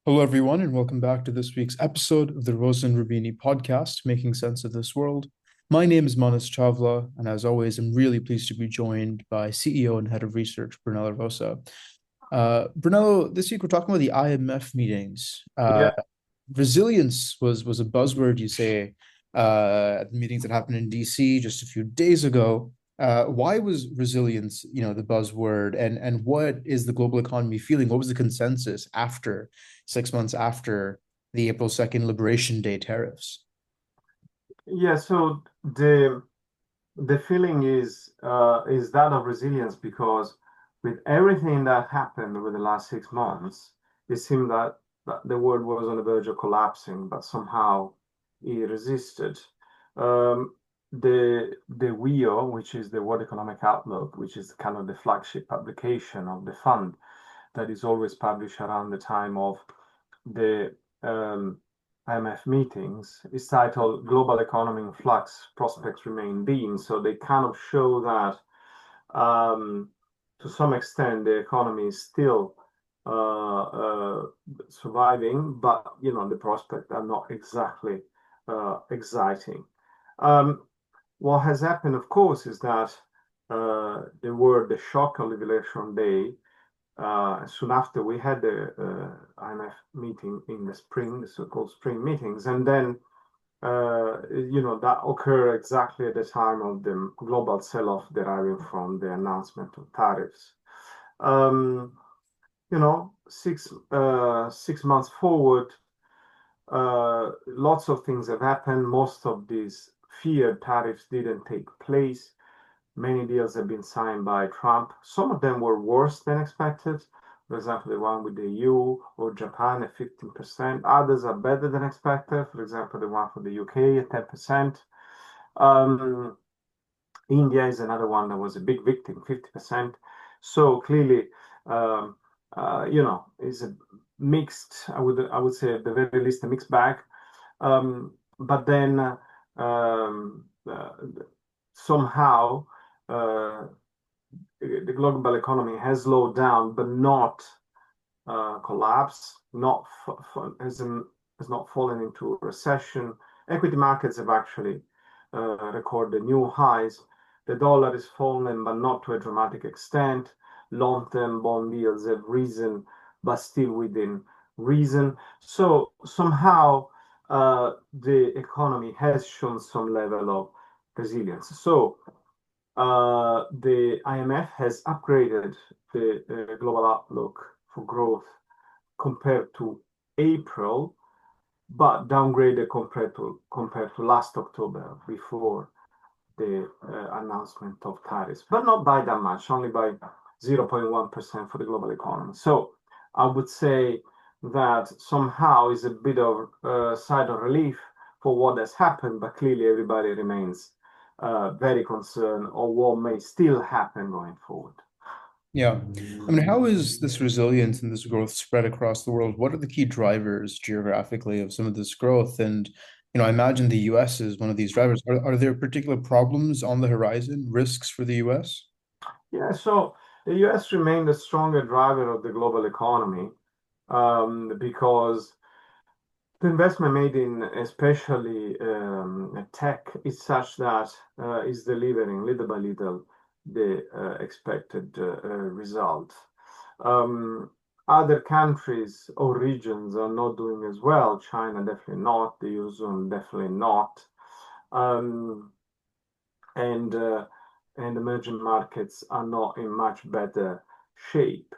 Hello, everyone, and welcome back to this week's episode of the Rosen Rubini podcast, Making Sense of This World. My name is Manas Chavla, and as always, I'm really pleased to be joined by CEO and Head of Research, Brunello Rosa. Brunello, this week we're talking about the IMF meetings. Yeah, Resilience was a buzzword, you say, at the meetings that happened in DC just a few days ago. Why was resilience, the buzzword, and what is the global economy feeling? What was the consensus after 6 months after the April 2nd Liberation Day tariffs? yeah. So the feeling is that of resilience because with everything that happened over the last 6 months, it seemed that the world was on the verge of collapsing, but somehow it resisted. Um, the WEO, which is the World Economic Outlook, which is kind of the flagship publication of the fund that is always published around the time of the IMF meetings, is titled Global Economy in Flux, Prospects Remain Dim. So they kind of show that to some extent the economy is still surviving, but the prospects are not exactly exciting. Um, what has happened, of course, is that there were the shock of Liberation Day. Soon after, we had the IMF meeting in the spring, the so-called spring meetings, and then that occurred exactly at the time of the global sell-off deriving from the announcement of tariffs. Um, 6 months forward, lots of things have happened. Most of these feared tariffs didn't take place. Many deals have been signed by Trump. Some of them were worse than expected. For example, the one with the EU or Japan at 15%. Others are better than expected. For example, the one for the UK at 10%. Um, India is another one that was a big victim, 50%. So clearly, um, is a mixed, I would say at the very least, a mixed bag. But then somehow uh, the global economy has slowed down, but not collapsed, not has not fallen into recession. Equity markets have actually recorded new highs. The dollar is fallen, but not to a dramatic extent. Long-term bond yields have risen, but still within reason. So somehow the economy has shown some level of resilience. So the IMF has upgraded the global outlook for growth compared to April, but downgraded compared to last October before the announcement of tariffs, but not by that much, only by 0.1% for the global economy. So I would say that somehow is a bit of sigh of relief for what has happened, but clearly everybody remains very concerned or what may still happen going forward. Yeah. I mean, how is this resilience and this growth spread across the world? What are the key drivers geographically of some of this growth? And, I imagine the US is one of these drivers. Are there particular problems on the horizon, risks for the US? Yeah, so the US remained a stronger driver of the global economy because the investment made in especially tech is such that is delivering little by little the expected result. Um, Other countries or regions are not doing as well. China definitely not. The Eurozone definitely not. Um, and and emerging markets are not in much better shape.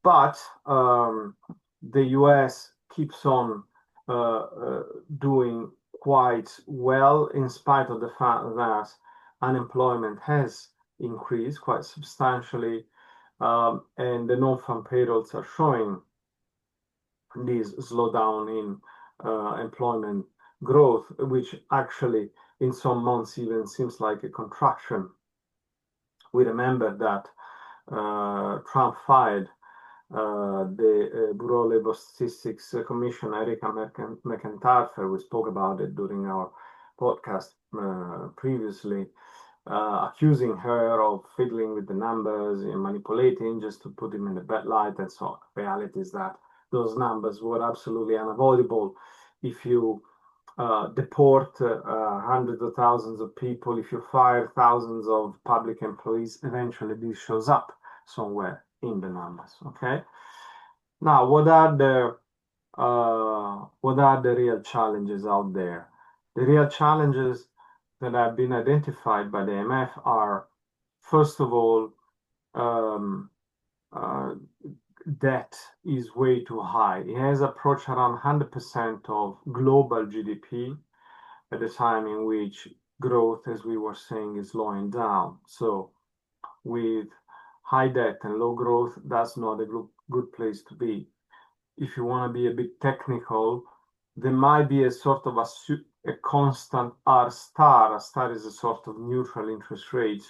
But the US keeps on doing quite well in spite of the fact that unemployment has increased quite substantially, and the non-farm payrolls are showing this slowdown in employment growth, which actually in some months even seems like a contraction. We remember that Trump fired the Bureau of Labor Statistics Commissioner Erika McIntyre. We spoke about it during our podcast previously, accusing her of fiddling with the numbers and manipulating just to put him in a bad light. And so, reality is that those numbers were absolutely unavoidable. If you deport hundreds of thousands of people, if you fire thousands of public employees, eventually this shows up somewhere in the numbers. Okay. Now, what are the real challenges out there? The real challenges that have been identified by the IMF are, first of all, um, uh, debt is way too high. It has approached around 100% of global GDP at a time in which growth, as we were saying, is slowing down. So with high debt and low growth, that's not a good place to be. If you want to be a bit technical, there might be a sort of a constant R star. A star is a sort of neutral interest rate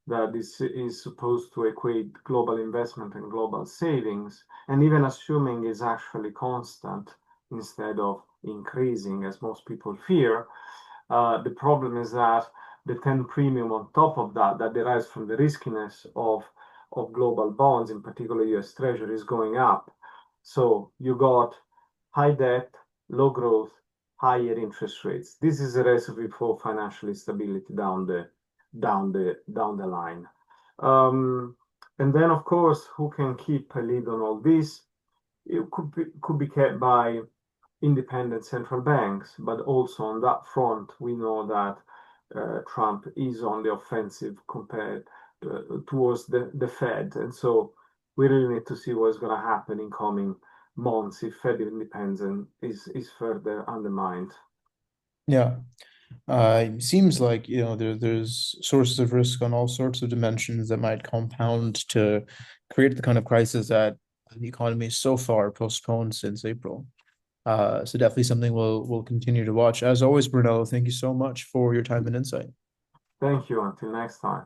that is supposed to equate global investment and global savings, and even assuming is actually constant instead of increasing, as most people fear, the problem is that the 10 premium on top of that, that derives from the riskiness of global bonds, in particular US Treasury, is going up. So you got high debt, low growth, higher interest rates. This is a recipe for financial instability down the line. Um, and then, of course, who can keep a lid on all this? It could be kept by independent central banks, but also on that front, we know that Trump is on the offensive compared towards the Fed, and so we really need to see what's going to happen in coming months if Fed independence is further undermined. Yeah. It seems like, there's sources of risk on all sorts of dimensions that might compound to create the kind of crisis that the economy is so far postponed since April. So definitely something we'll continue to watch. As always, Bruno, thank you so much for your time and insight. Thank you. Until next time.